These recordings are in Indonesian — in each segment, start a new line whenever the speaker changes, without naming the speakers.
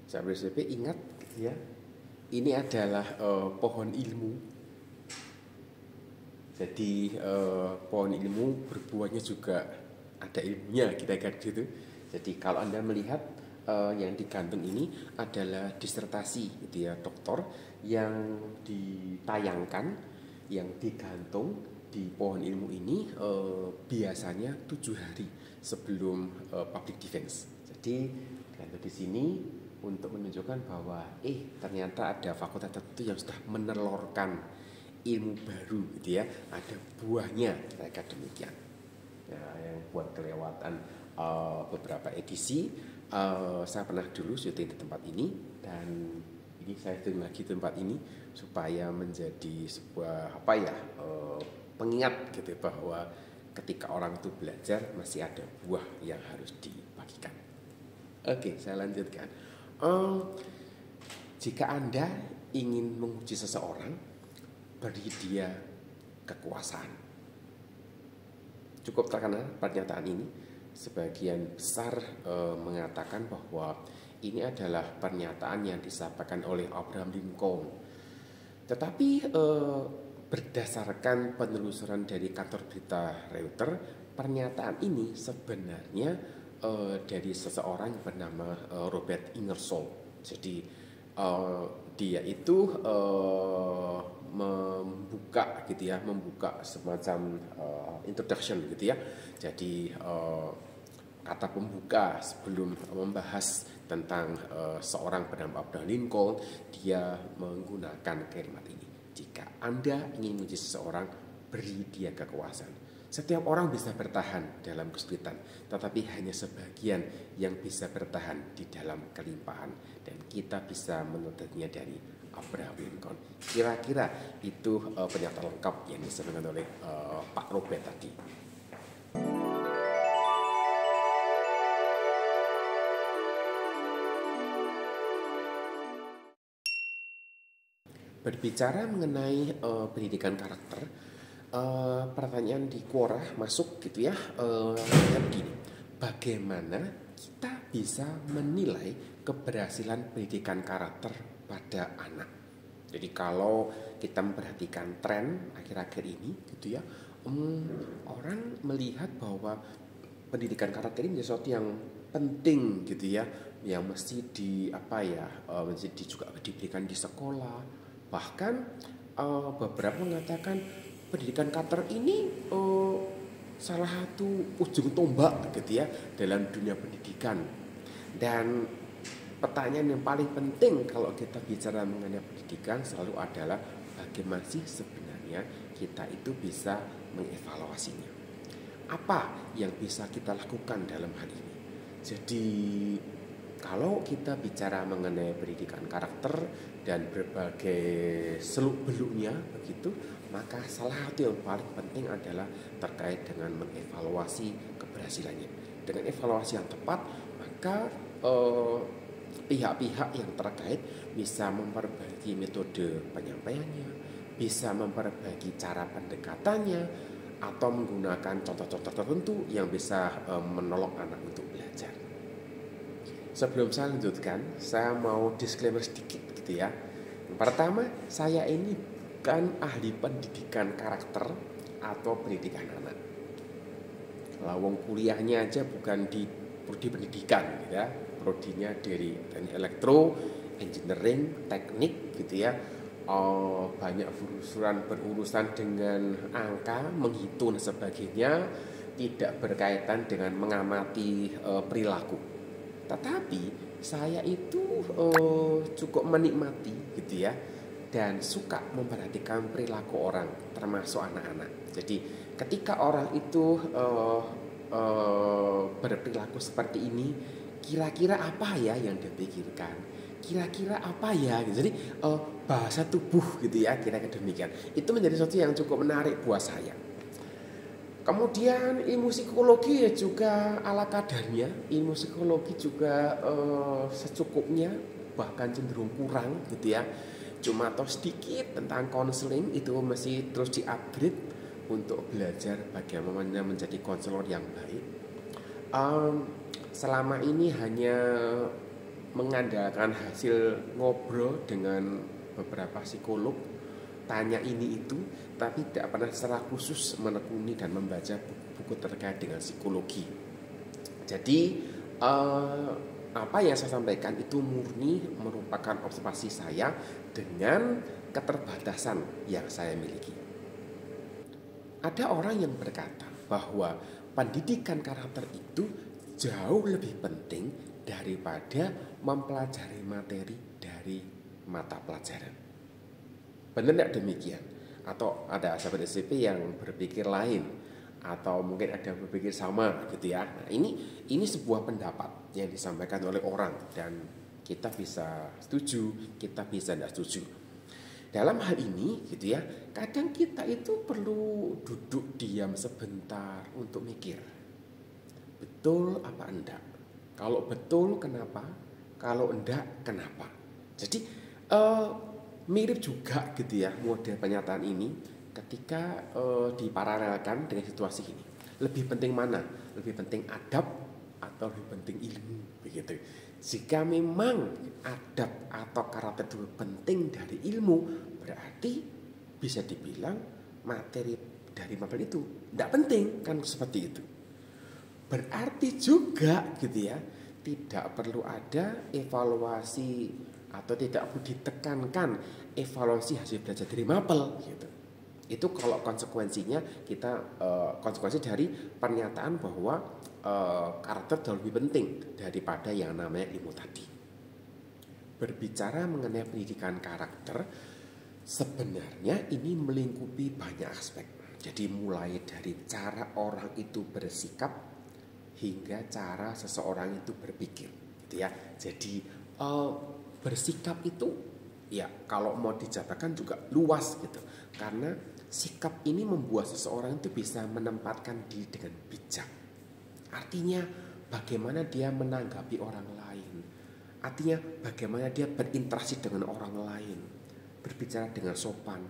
Sahabat SMP ingat ya, ini adalah pohon ilmu. Jadi pohon ilmu berbuahnya juga ada ilmunya, kira-kira gitu. Jadi kalau Anda melihat yang digantung ini adalah disertasi gitu ya, doktor yang ditayangkan, yang digantung di pohon ilmu ini biasanya 7 hari sebelum public defense. Jadi gantung di sini untuk menunjukkan bahwa ternyata ada fakultas tertentu yang sudah menelurkan ilmu baru gitu ya, ada buahnya, kira-kira demikian. Nah, yang buat kelewatan beberapa edisi, saya pernah dulu syuting di tempat ini, dan ini saya syuting lagi di tempat ini supaya menjadi sebuah pengingat gitu bahwa ketika orang itu belajar masih ada buah yang harus dibagikan. Oke, saya lanjutkan. Jika Anda ingin menguji seseorang, beri dia kekuasaan. Cukup terkenal pernyataan ini. Sebagian besar mengatakan bahwa ini adalah pernyataan yang disampaikan oleh Abraham Lincoln. Tetapi berdasarkan penelusuran dari kantor berita Reuters, pernyataan ini sebenarnya dari seseorang yang bernama Robert Ingersoll. Jadi dia itu membuka gitu ya, membuka semacam introduction gitu ya. Jadi kata pembuka sebelum membahas tentang seorang bernama Abraham Lincoln, dia menggunakan kalimat ini. Jika Anda ingin menjadi seseorang, beri dia kekuasaan. Setiap orang bisa bertahan dalam kesulitan, tetapi hanya sebagian yang bisa bertahan di dalam kelimpahan, dan kita bisa menuntutnya dari Abraham Lincoln. Kira-kira itu pernyataan lengkap yang disampaikan oleh Pak Robert tadi. Berbicara mengenai pendidikan karakter, pertanyaan di Quora masuk gitu ya, begini, bagaimana kita bisa menilai keberhasilan pendidikan karakter pada anak? Jadi kalau kita memperhatikan tren akhir-akhir ini gitu ya, orang melihat bahwa pendidikan karakter ini sesuatu yang penting gitu ya, yang mesti mesti juga diberikan di sekolah. Bahkan beberapa mengatakan pendidikan karakter ini salah satu ujung tombak gitu ya dalam dunia pendidikan. Dan pertanyaan yang paling penting kalau kita bicara mengenai pendidikan selalu adalah bagaimana sih sebenarnya kita itu bisa mengevaluasinya. Apa yang bisa kita lakukan dalam hal ini? Jadi kalau kita bicara mengenai pendidikan karakter dan berbagai seluk-beluknya begitu, maka salah satu yang paling penting adalah terkait dengan mengevaluasi keberhasilannya. Dengan evaluasi yang tepat, maka pihak-pihak yang terkait bisa memperbaiki metode penyampaiannya, bisa memperbaiki cara pendekatannya, atau menggunakan contoh-contoh tertentu yang bisa menolong anak untuk belajar. Sebelum saya lanjutkan, saya mau disclaimer sedikit gitu ya. Yang pertama, saya ini bukan ahli pendidikan karakter atau pendidikan anak. Lawang kuliahnya aja bukan di prodi pendidikan gitu ya. Prodinya dari teknik elektro, engineering, teknik gitu ya. Banyak berurusan dengan angka, menghitung dan sebagainya, tidak berkaitan dengan mengamati perilaku. Tetapi saya itu cukup menikmati gitu ya, dan suka memperhatikan perilaku orang, termasuk anak-anak. Jadi ketika orang itu berperilaku seperti ini, kira-kira apa ya yang dia pikirkan? Kira-kira apa ya? Jadi bahasa tubuh gitu ya, kira-kira demikian. Itu menjadi sesuatu yang cukup menarik buat saya. Kemudian ilmu psikologi ya juga ala kadarnya, ilmu psikologi juga secukupnya, bahkan cenderung kurang gitu ya. Cuma tahu sedikit tentang konseling, itu masih terus di-upgrade untuk belajar bagaimana menjadi konselor yang baik. Selama ini hanya mengandalkan hasil ngobrol dengan beberapa psikolog, tanya ini itu, tapi tidak pernah secara khusus menekuni dan membaca buku-buku terkait dengan psikologi. Jadi apa yang saya sampaikan itu murni merupakan observasi saya dengan keterbatasan yang saya miliki. Ada orang yang berkata bahwa pendidikan karakter itu jauh lebih penting daripada mempelajari materi dari mata pelajaran. Benar tidak demikian? Atau ada sahabat SMP yang berpikir lain, atau mungkin ada yang berpikir sama gitu ya. Nah, ini sebuah pendapat yang disampaikan oleh orang dan kita bisa setuju, kita bisa tidak setuju. Dalam hal ini gitu ya, kadang kita itu perlu duduk diam sebentar untuk mikir. Betul apa enggak? Kalau betul kenapa? Kalau enggak kenapa? Jadi mirip juga gitu ya model pernyataan ini ketika diparalelkan dengan situasi ini. Lebih penting mana? Lebih penting adab atau lebih penting ilmu begitu. Jika memang adab atau karakter itu penting dari ilmu, berarti bisa dibilang materi dari mapel itu tidak penting kan, seperti itu. Berarti juga gitu ya, tidak perlu ada evaluasi atau tidak perlu ditekankan evaluasi hasil belajar dari mapel gitu. Itu kalau konsekuensinya kita konsekuensi dari pernyataan bahwa karakter jauh lebih penting daripada yang namanya ilmu tadi. Berbicara mengenai pendidikan karakter, sebenarnya ini melingkupi banyak aspek. Jadi mulai dari cara orang itu bersikap hingga cara seseorang itu berpikir, gitu ya. Jadi bersikap itu ya kalau mau dijabarkan juga luas gitu, karena sikap ini membuat seseorang itu bisa menempatkan diri dengan bijak. Artinya bagaimana dia menanggapi orang lain, artinya bagaimana dia berinteraksi dengan orang lain, berbicara dengan sopan,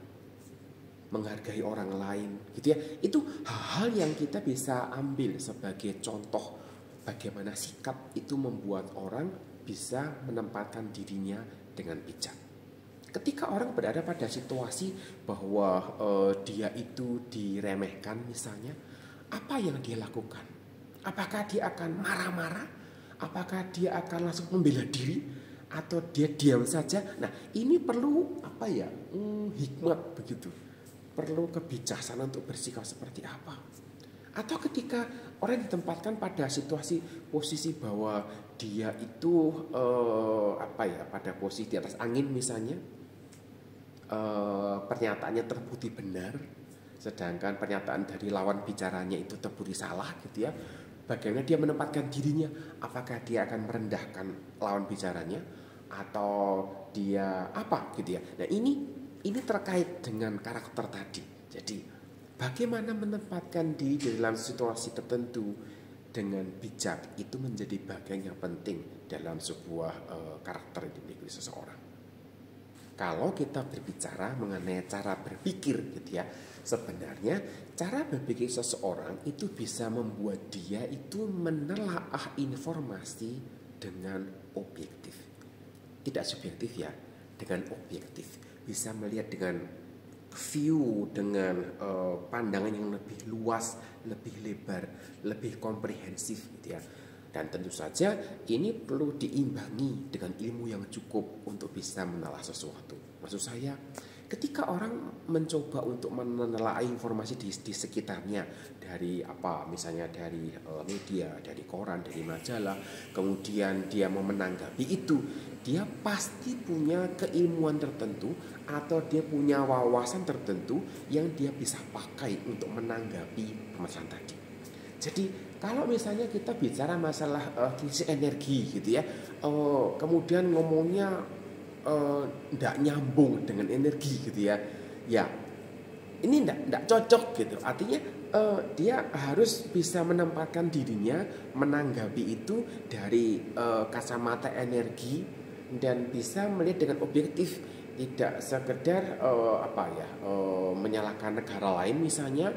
menghargai orang lain gitu ya. Itu hal-hal yang kita bisa ambil sebagai contoh bagaimana sikap itu membuat orang bisa menempatkan dirinya dengan bijak. Ketika orang berada pada situasi bahwa dia itu diremehkan misalnya, apa yang dia lakukan? Apakah dia akan marah-marah? Apakah dia akan langsung membela diri? Atau dia diam saja? Nah, ini perlu apa ya? Hikmat begitu. Perlu kebijaksanaan untuk bersikap seperti apa? Atau ketika orang ditempatkan pada situasi posisi bahwa dia itu pada posisi di atas angin misalnya, pernyataannya terbukti benar, sedangkan pernyataan dari lawan bicaranya itu terbukti salah gitu ya. Bagaimana dia menempatkan dirinya? Apakah dia akan merendahkan lawan bicaranya atau dia apa gitu ya? Nah, ini terkait dengan karakter tadi. Jadi bagaimana menempatkan diri dalam situasi tertentu dengan bijak itu menjadi bagian yang penting dalam sebuah karakter yang dimiliki seseorang. Kalau kita berbicara mengenai cara berpikir gitu ya, sebenarnya cara berpikir seseorang itu bisa membuat dia itu menelaah informasi dengan objektif. Tidak subjektif ya, dengan objektif. Bisa melihat dengan view, dengan pandangan yang lebih luas, lebih lebar, lebih komprehensif gitu ya. Dan tentu saja ini perlu diimbangi dengan ilmu yang cukup untuk bisa menelaah sesuatu. Maksud saya, ketika orang mencoba untuk menelaah informasi di sekitarnya dari apa, misalnya dari media, dari koran, dari majalah, kemudian dia mau menanggapi itu, dia pasti punya keilmuan tertentu atau dia punya wawasan tertentu yang dia bisa pakai untuk menanggapi permasalahan tadi. Jadi kalau misalnya kita bicara masalah krisis energi gitu ya, kemudian ngomongnya tidak nyambung dengan energi gitu ya, ya ini tidak cocok gitu. Artinya dia harus bisa menempatkan dirinya menanggapi itu dari kacamata energi dan bisa melihat dengan objektif, tidak sekedar menyalahkan negara lain misalnya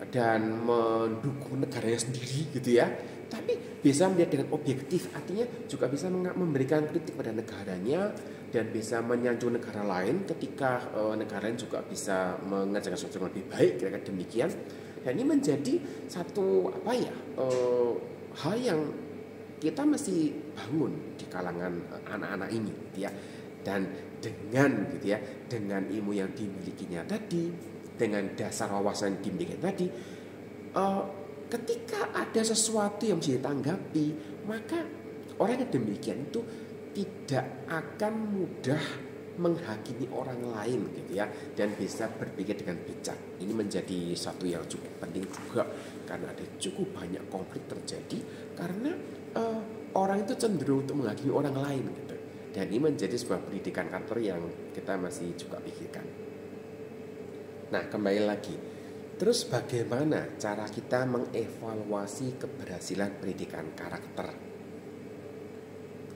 dan mendukung negaranya sendiri gitu ya, tapi bisa melihat dengan objektif, artinya juga bisa memberikan kritik pada negaranya dan bisa menyanjung negara lain ketika negara lain juga bisa mengerjakan sesuatu yang lebih baik, kira-kira demikian. Dan ini menjadi satu hal yang kita mesti bangun di kalangan anak-anak ini, gitu ya. Dan dengan gitu ya, dengan ilmu yang dimilikinya tadi, dengan dasar wawasan yang dimiliki tadi, ketika ada sesuatu yang bisa ditanggapi, maka orang yang demikian itu tidak akan mudah menghakimi orang lain gitu ya, dan bisa berpikir dengan bijak. Ini menjadi satu yang cukup penting juga, karena ada cukup banyak konflik terjadi karena orang itu cenderung untuk menghakimi orang lain gitu. Dan ini menjadi sebuah pendidikan karakter yang kita masih juga pikirkan. Nah, kembali lagi, terus bagaimana cara kita mengevaluasi keberhasilan pendidikan karakter?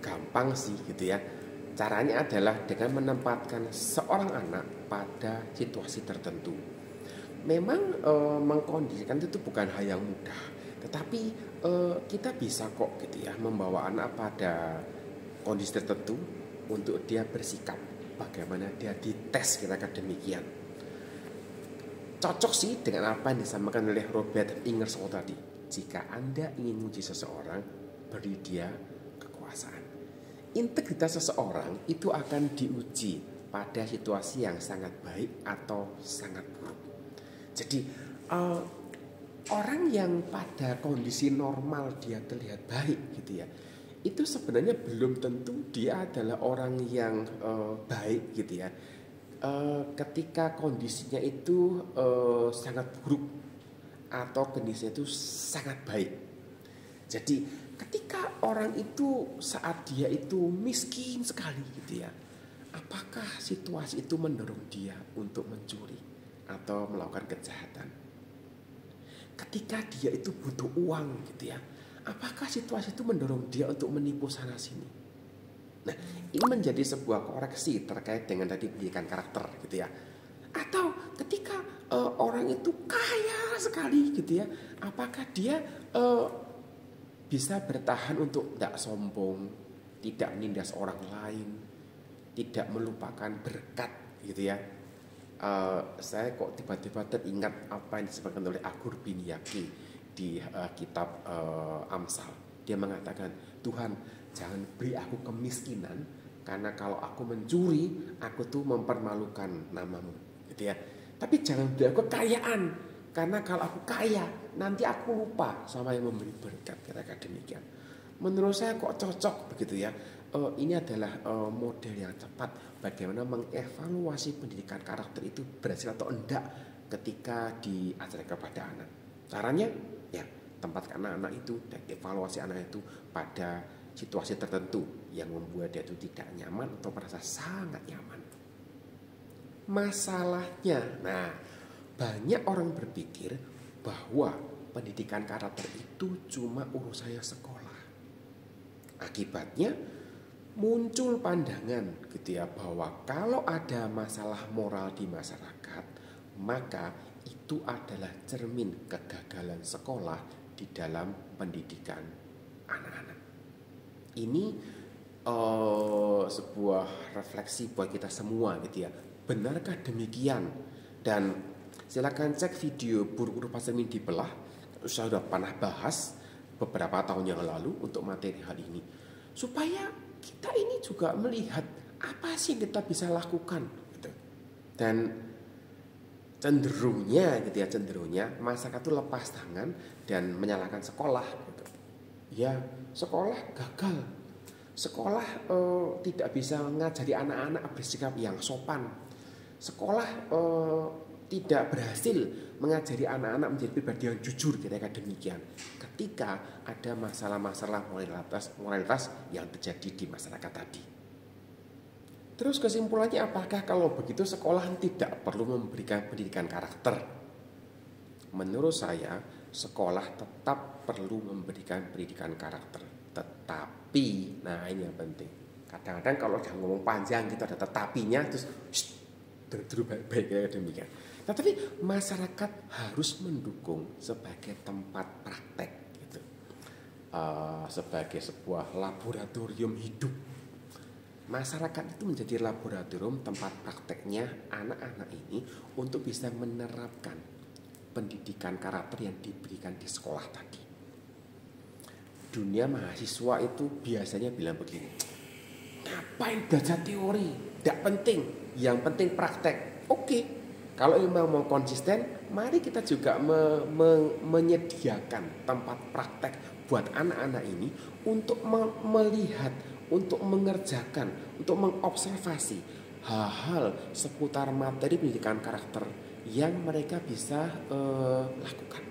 Gampang sih gitu ya. Caranya adalah dengan menempatkan seorang anak pada situasi tertentu. Memang mengkondisikan itu bukan hal yang mudah, tetapi kita bisa kok gitu ya membawa anak pada kondisi tertentu untuk dia bersikap bagaimana dia dites, kira-kira demikian. Cocok sih dengan apa yang disampaikan oleh Robert Ingersoll tadi. Jika Anda ingin menguji seseorang, beri dia kekuasaan. Integritas seseorang itu akan diuji pada situasi yang sangat baik atau sangat buruk. Jadi orang yang pada kondisi normal dia terlihat baik gitu ya, itu sebenarnya belum tentu dia adalah orang yang baik gitu ya. Ketika kondisinya itu sangat buruk atau kondisinya itu sangat baik. Jadi ketika orang itu saat dia itu miskin sekali gitu ya, apakah situasi itu mendorong dia untuk mencuri atau melakukan kejahatan? Ketika dia itu butuh uang gitu ya, apakah situasi itu mendorong dia untuk menipu sana sini? Nah, ini menjadi sebuah koreksi terkait dengan tadi pendidikan karakter gitu ya. Atau ketika orang itu kaya sekali gitu ya, apakah dia bisa bertahan untuk tidak sombong, tidak menindas orang lain, tidak melupakan berkat gitu ya. Saya kok tiba-tiba teringat apa yang disebutkan oleh Agur bin Yaki di kitab Amsal. Dia mengatakan, Tuhan jangan beri aku kemiskinan, karena kalau aku mencuri aku tuh mempermalukan namamu gitu ya. Tapi jangan beri aku kekayaan, karena kalau aku kaya nanti aku lupa sama yang memberi berkat, kira-kira demikian. Menurut saya kok cocok begitu ya. Ini adalah model yang tepat bagaimana mengevaluasi pendidikan karakter itu berhasil atau enggak ketika diajarkan kepada anak. Caranya ya tempatkan anak itu dan evaluasi anak itu pada situasi tertentu yang membuat dia itu tidak nyaman atau merasa sangat nyaman. Masalahnya, nah banyak orang berpikir bahwa pendidikan karakter itu cuma urusannya sekolah. Akibatnya muncul pandangan gitu ya, bahwa kalau ada masalah moral di masyarakat, maka itu adalah cermin kegagalan sekolah di dalam pendidikan anak-anak. Ini sebuah refleksi buat kita semua gitu ya. Benarkah demikian? Dan silakan cek video Guru-Guru Pasar Minggu dibelah. Saya sudah pernah bahas beberapa tahun yang lalu untuk materi hal ini, supaya kita ini juga melihat apa sih yang kita bisa lakukan gitu. Dan cenderungnya masyarakat itu lepas tangan dan menyalahkan sekolah gitu. Ya sekolah gagal, sekolah tidak bisa mengajari anak-anak bersikap yang sopan, sekolah tidak berhasil mengajari anak-anak menjadi pribadi yang jujur, kira-kira demikian. Ketika ada masalah-masalah moralitas yang terjadi di masyarakat tadi. Terus kesimpulannya, apakah kalau begitu sekolah tidak perlu memberikan pendidikan karakter? Menurut saya sekolah tetap perlu memberikan pendidikan karakter. Tetapi, nah ini yang penting, kadang-kadang kalau udah ngomong panjang gitu ada tetapinya, terus baik-baik kayak demikian. Tetapi masyarakat harus mendukung sebagai tempat praktek gitu. sebagai sebuah laboratorium hidup. Masyarakat itu menjadi laboratorium tempat prakteknya anak-anak ini untuk bisa menerapkan pendidikan karakter yang diberikan di sekolah tadi. Dunia mahasiswa itu biasanya bilang begini, ngapain belajar teori? Tidak penting, yang penting praktek. Oke, kalau memang mau konsisten, mari kita juga menyediakan tempat praktek buat anak-anak ini untuk melihat, untuk mengerjakan, untuk mengobservasi hal-hal seputar materi pendidikan karakter yang mereka bisa lakukan.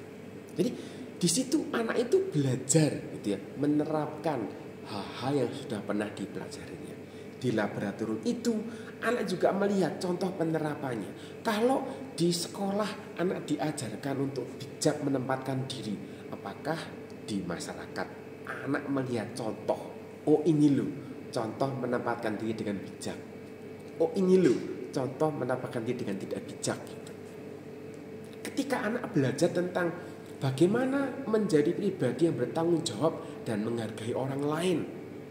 Jadi di situ anak itu belajar gitu ya, menerapkan hal-hal yang sudah pernah dipelajarinya. Di laboratorium itu anak juga melihat contoh penerapannya. Kalau di sekolah anak diajarkan untuk bijak menempatkan diri, apakah di masyarakat anak melihat contoh, oh ini loh contoh menempatkan diri dengan bijak, oh ini loh contoh menempatkan diri dengan tidak bijak gitu. Ketika anak belajar tentang bagaimana menjadi pribadi yang bertanggung jawab dan menghargai orang lain,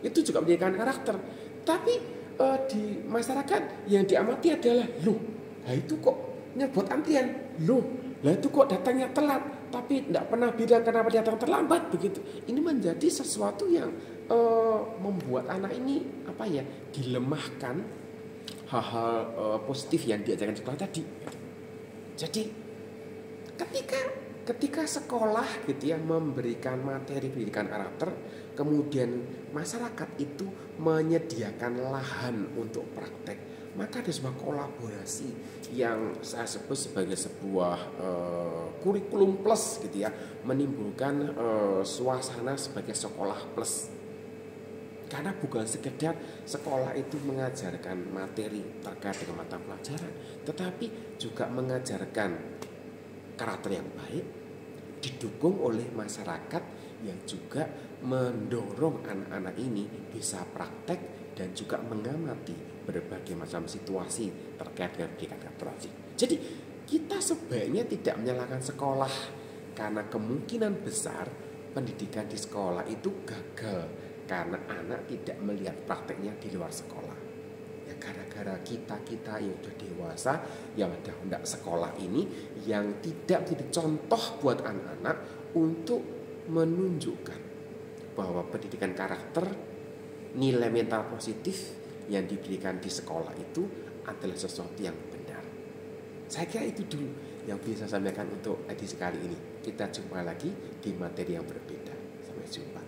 itu juga pendidikan karakter. Tapi di masyarakat yang diamati adalah, loh, lah itu kok nyebut antrian, loh, lah itu kok datangnya telat, tapi tidak pernah bilang kenapa datang terlambat begitu. Ini menjadi sesuatu yang membuat anak ini dilemahkan hal-hal positif yang diajarkan sekolah tadi. Jadi ketika sekolah gitu ya memberikan materi pendidikan karakter, kemudian masyarakat itu menyediakan lahan untuk praktek, maka ada sebuah kolaborasi yang saya sebut sebagai sebuah kurikulum plus gitu ya, menimbulkan suasana sebagai sekolah plus. Karena bukan sekedar sekolah itu mengajarkan materi terkait dengan mata pelajaran, tetapi juga mengajarkan karakter yang baik, didukung oleh masyarakat yang juga mendorong anak-anak ini bisa praktek dan juga mengamati berbagai macam situasi terkait dengan pendidikan karakter. Jadi kita sebaiknya tidak menyalahkan sekolah, karena kemungkinan besar pendidikan di sekolah itu gagal karena anak tidak melihat prakteknya di luar sekolah. Ya gara-gara kita yang sudah dewasa, yang ada hendak sekolah ini, yang tidak menjadi contoh buat anak-anak untuk menunjukkan bahwa pendidikan karakter, nilai mental positif yang diberikan di sekolah itu adalah sesuatu yang benar. Saya kira itu dulu yang bisa saya sampaikan untuk edisi kali ini. Kita jumpa lagi di materi yang berbeda. Sampai jumpa.